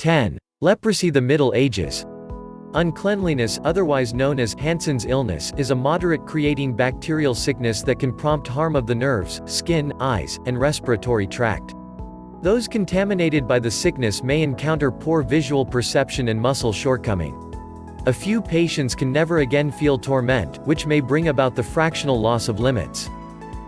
10. Leprosy. The Middle Ages. Uncleanliness, otherwise known as Hansen's illness, is a moderate-creating bacterial sickness that can prompt harm of the nerves, skin, eyes, and respiratory tract. Those contaminated by the sickness may encounter poor visual perception and muscle shortcoming. A few patients can never again feel torment, which may bring about the fractional loss of limits.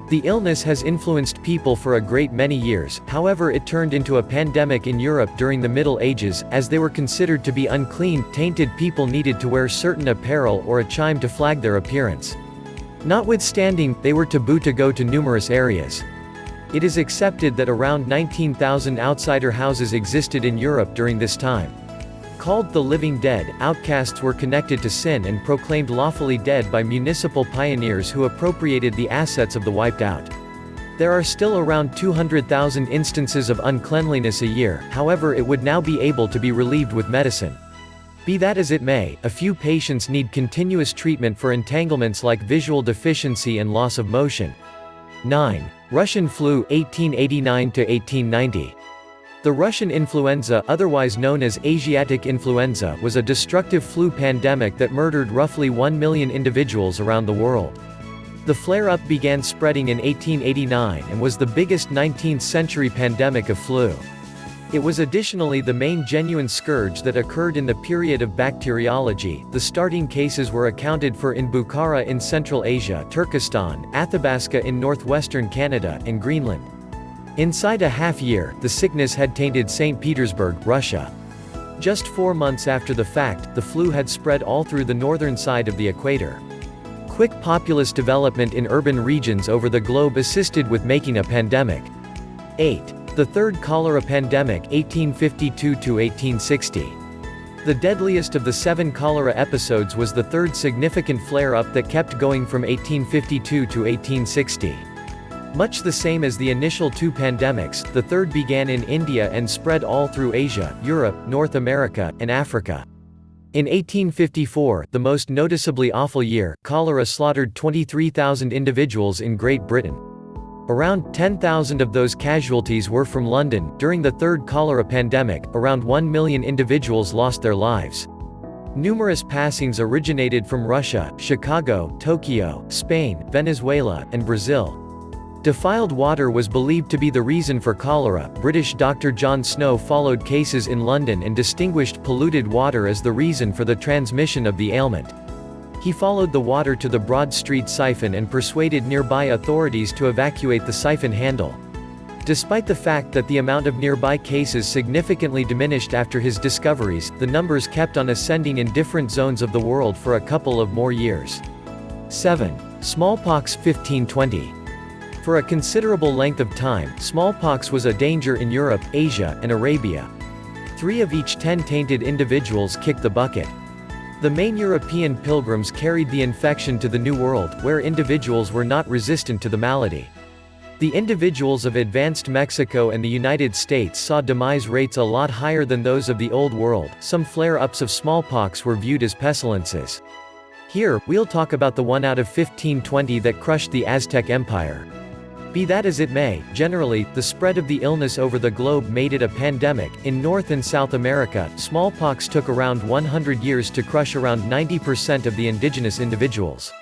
The illness has influenced people for a great many years, however it turned into a pandemic in Europe during the Middle Ages, as they were considered to be unclean, tainted people needed to wear certain apparel or a chime to flag their appearance. Notwithstanding, they were taboo to go to numerous areas. It is accepted that around 19,000 outsider houses existed in Europe during this time. Called the living dead, outcasts were connected to sin and proclaimed lawfully dead by municipal pioneers who appropriated the assets of the wiped out. There are still around 200,000 instances of uncleanliness a year, however it would now be able to be relieved with medicine. Be that as it may, a few patients need continuous treatment for entanglements like visual deficiency and loss of motion. 9. Russian flu, 1889–1890. The Russian influenza, otherwise known as Asiatic influenza, was a destructive flu pandemic that murdered roughly 1 million individuals around the world. The flare-up began spreading in 1889 and was the biggest 19th-century pandemic of flu. It was additionally the main genuine scourge that occurred in the period of bacteriology. The starting cases were accounted for in Bukhara in Central Asia, Turkestan, Athabasca in northwestern Canada, and Greenland. Inside a half-year, the sickness had tainted St. Petersburg, Russia. Just 4 months after the fact, the flu had spread all through the northern side of the equator. Quick populous development in urban regions over the globe assisted with making a pandemic. 8. The Third Cholera Pandemic, 1852–1860. The deadliest of the 7 cholera episodes was the third significant flare-up that kept going from 1852 to 1860. Much the same as the initial 2 pandemics, the third began in India and spread all through Asia, Europe, North America, and Africa. In 1854, the most noticeably awful year, cholera slaughtered 23,000 individuals in Great Britain. Around 10,000 of those casualties were from London. During the third cholera pandemic, around 1 million individuals lost their lives. Numerous passings originated from Russia, Chicago, Tokyo, Spain, Venezuela, and Brazil. Defiled water was believed to be the reason for cholera. British Dr. John Snow followed cases in London and distinguished polluted water as the reason for the transmission of the ailment. He followed the water to the Broad Street siphon and persuaded nearby authorities to evacuate the siphon handle. Despite the fact that the amount of nearby cases significantly diminished after his discoveries, the numbers kept on ascending in different zones of the world for a couple of more years. 7. Smallpox, 1520. For a considerable length of time, smallpox was a danger in Europe, Asia, and Arabia. 3 of each 10 tainted individuals kicked the bucket. The main European pilgrims carried the infection to the New World, where individuals were not resistant to the malady. The individuals of advanced Mexico and the United States saw demise rates a lot higher than those of the Old World. Some flare-ups of smallpox were viewed as pestilences. Here, we'll talk about the one out of 1520 that crushed the Aztec Empire. Be that as it may, generally, the spread of the illness over the globe made it a pandemic. In North and South America, smallpox took around 100 years to crush around 90% of the indigenous individuals.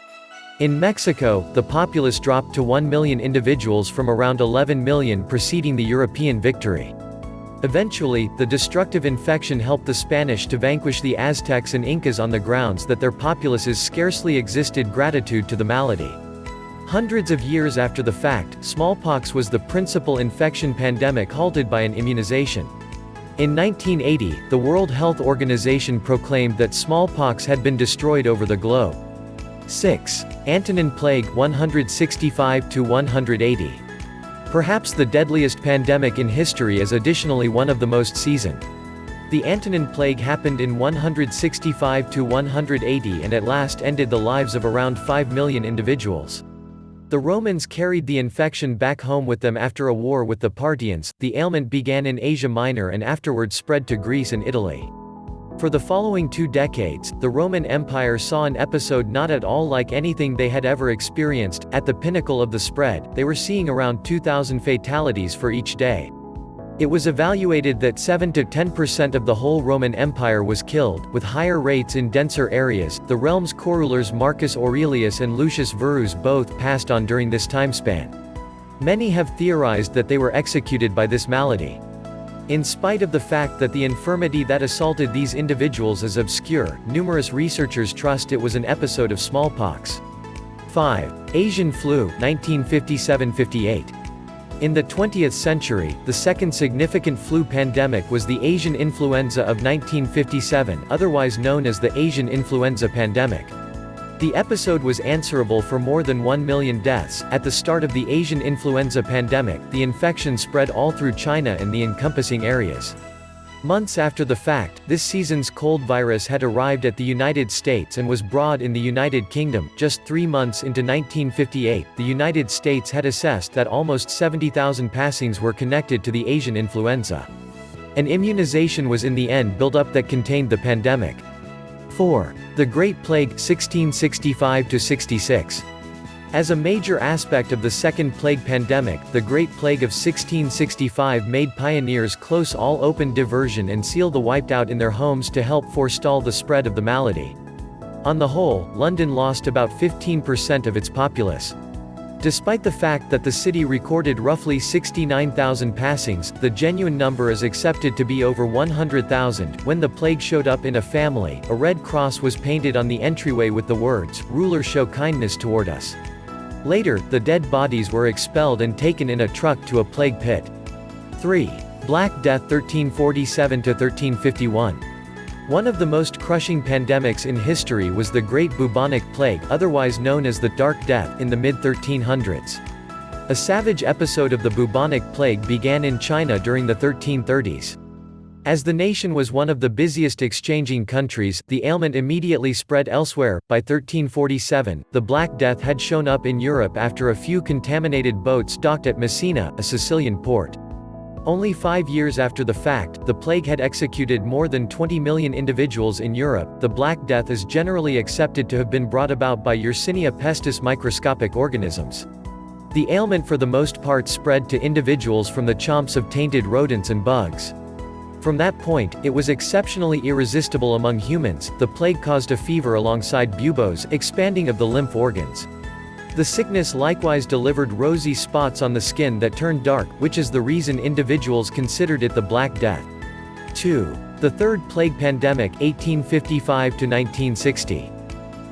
In Mexico, the populace dropped to 1 million individuals from around 11 million preceding the European victory. Eventually, the destructive infection helped the Spanish to vanquish the Aztecs and Incas on the grounds that their populaces scarcely existed gratitude to the malady. Hundreds of years after the fact, smallpox was the principal infection pandemic halted by an immunization. In 1980, the World Health Organization proclaimed that smallpox had been destroyed over the globe. 6. Antonine Plague, 165–180. Perhaps the deadliest pandemic in history is additionally one of the most seasoned. The Antonine Plague happened in 165–180 and at last ended the lives of around 5 million individuals. The Romans carried the infection back home with them after a war with the Parthians. The ailment began in Asia Minor and afterward spread to Greece and Italy. For the following 2 decades, the Roman Empire saw an episode not at all like anything they had ever experienced. At the pinnacle of the spread, they were seeing around 2,000 fatalities for each day. It was evaluated that 7 to 10% of the whole Roman Empire was killed, with higher rates in denser areas. The realm's co-rulers Marcus Aurelius and Lucius Verus both passed on during this time span. Many have theorized that they were executed by this malady. In spite of the fact that the infirmity that assaulted these individuals is obscure, numerous researchers trust it was an episode of smallpox. 5. Asian flu, 1957–58. In the 20th century, the second significant flu pandemic was the Asian influenza of 1957, otherwise known as the Asian influenza pandemic. The episode was answerable for more than 1 million deaths. At the start of the Asian influenza pandemic, the infection spread all through China and the encompassing areas. Months after the fact, this season's cold virus had arrived at the United States and was brought in the United Kingdom. Just 3 months into 1958, the United States had assessed that almost 70,000 passings were connected to the Asian influenza. An immunization was in the end built up that contained the pandemic. 4. The Great Plague, 1665–66. As a major aspect of the Second Plague pandemic, the Great Plague of 1665 made pioneers close all open diversion and seal the wiped out in their homes to help forestall the spread of the malady. On the whole, London lost about 15% of its populace. Despite the fact that the city recorded roughly 69,000 passings, the genuine number is accepted to be over 100,000. When the plague showed up in a family, a red cross was painted on the entryway with the words, "Ruler, show kindness toward us." Later, the dead bodies were expelled and taken in a truck to a plague pit. 3. Black Death, 1347–1351. One of the most crushing pandemics in history was the Great Bubonic Plague, otherwise known as the Dark Death, in the mid-1300s. A savage episode of the bubonic plague began in China during the 1330s. As the nation was one of the busiest exchanging countries, the ailment immediately spread elsewhere. By 1347, the Black Death had shown up in Europe after a few contaminated boats docked at Messina, a Sicilian port. Only 5 years after the fact, the plague had executed more than 20 million individuals in Europe. The Black Death is generally accepted to have been brought about by Yersinia pestis microscopic organisms. The ailment for the most part spread to individuals from the chomps of tainted rodents and bugs. From that point, it was exceptionally irresistible among humans. The plague caused a fever alongside buboes, expanding of the lymph organs. The sickness likewise delivered rosy spots on the skin that turned dark, which is the reason individuals considered it the Black Death. 2. The Third Plague Pandemic, 1855–1960.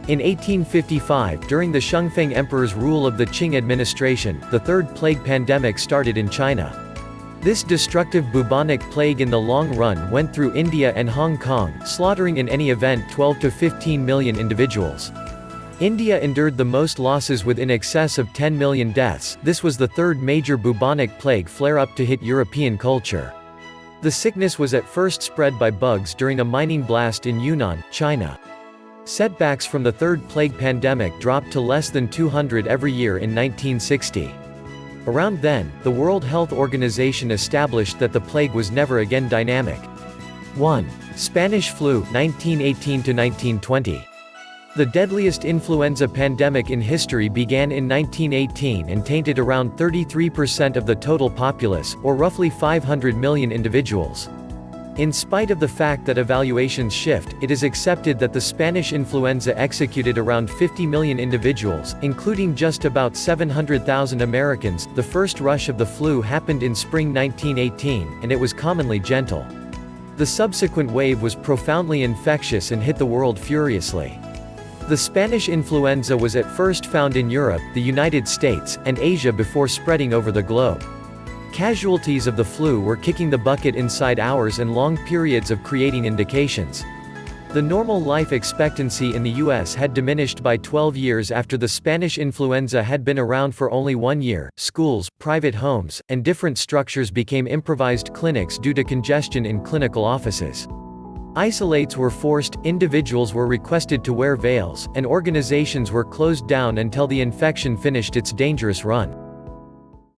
In 1855, during the Shungfeng Emperor's rule of the Qing administration, the Third Plague Pandemic started in China. This destructive bubonic plague in the long run went through India and Hong Kong, slaughtering in any event 12 to 15 million individuals. India endured the most losses with in excess of 10 million deaths. This was the third major bubonic plague flare-up to hit European culture. The sickness was at first spread by bugs during a mining blast in Yunnan, China. Setbacks from the Third Plague Pandemic dropped to less than 200 every year in 1960. Around then, the World Health Organization established that the plague was never again dynamic. 1. Spanish flu, 1918–1920. The deadliest influenza pandemic in history began in 1918 and tainted around 33% of the total populace, or roughly 500 million individuals. In spite of the fact that evaluations shift, it is accepted that the Spanish influenza executed around 50 million individuals, including just about 700,000 Americans. The first rush of the flu happened in spring 1918, and it was commonly gentle. The subsequent wave was profoundly infectious and hit the world furiously. The Spanish influenza was at first found in Europe, the United States, and Asia before spreading over the globe. Casualties of the flu were kicking the bucket inside hours and long periods of creating indications. The normal life expectancy in the U.S. had diminished by 12 years after the Spanish influenza had been around for only 1 year. Schools, private homes, and different structures became improvised clinics due to congestion in clinical offices. Isolates were forced, individuals were requested to wear veils, and organizations were closed down until the infection finished its dangerous run.